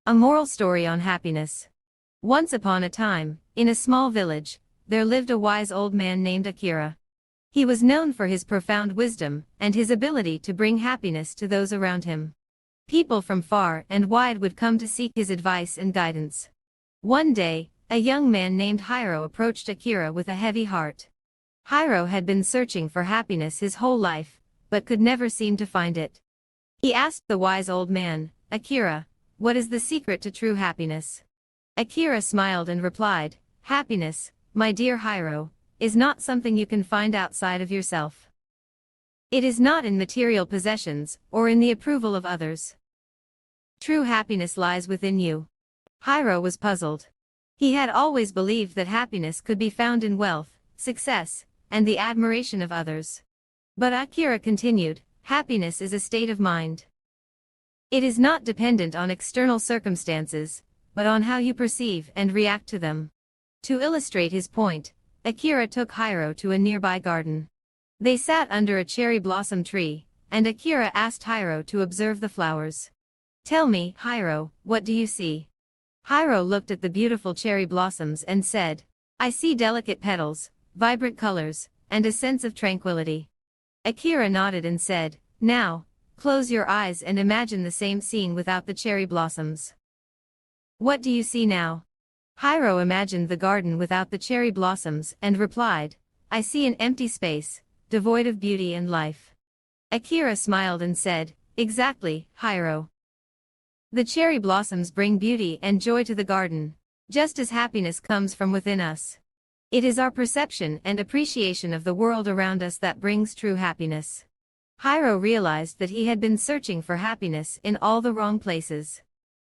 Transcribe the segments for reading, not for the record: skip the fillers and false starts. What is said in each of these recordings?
A moral story on happiness. Once upon a time, in a small village, there lived a wise old man named Akira. He was known for his profound wisdom and his ability to bring happiness to those around him. People from far and wide would come to seek his advice and guidance. One day, a young man named Hiro approached Akira with a heavy heart. Hiro had been searching for happiness his whole life, but could never seem to find it. He asked the wise old man, "Akira, what is the secret to true happiness?" Akira smiled and replied, "Happiness, my dear Hiro, is not something you can find outside of yourself. It is not in material possessions or in the approval of others. True happiness lies within you." Hiro was puzzled. He had always believed that happiness could be found in wealth, success, and the admiration of others. But Akira continued, "Happiness is a state of mind. It is not dependent on external circumstances, but on how you perceive and react to them." To illustrate his point, Akira took Hiro to a nearby garden. They sat under a cherry blossom tree, and Akira asked Hiro to observe the flowers. "Tell me, Hiro, what do you see?" Hiro looked at the beautiful cherry blossoms and said, "I see delicate petals, vibrant colors, and a sense of tranquility." Akira nodded and said, "Now, close your eyes and imagine the same scene without the cherry blossoms." "What do you see now?" Hiro imagined the garden without the cherry blossoms and replied, "I see an empty space, devoid of beauty and life." Akira smiled and said, "Exactly, Hiro. The cherry blossoms bring beauty and joy to the garden, just as happiness comes from within us. It is our perception and appreciation of the world around us that brings true happiness." Hiro realized that he had been searching for happiness in all the wrong places.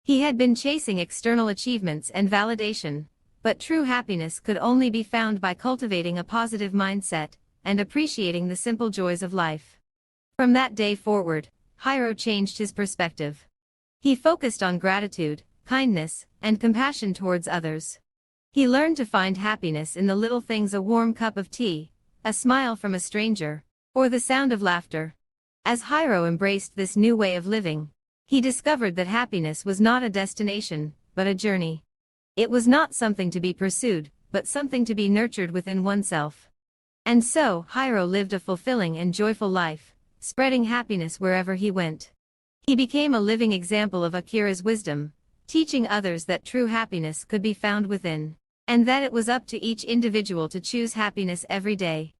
He had been chasing external achievements and validation, but true happiness could only be found by cultivating a positive mindset and appreciating the simple joys of life. From that day forward, Hiro changed his perspective. He focused on gratitude, kindness, and compassion towards others. He learned to find happiness in the little things: a warm cup of tea, a smile from a stranger, or the sound of laughter. As Hiro embraced this new way of living, he discovered that happiness was not a destination, but a journey. It was not something to be pursued, but something to be nurtured within oneself. And so, Hiro lived a fulfilling and joyful life, spreading happiness wherever he went. He became a living example of Akira's wisdom, teaching others that true happiness could be found within, and that it was up to each individual to choose happiness every day.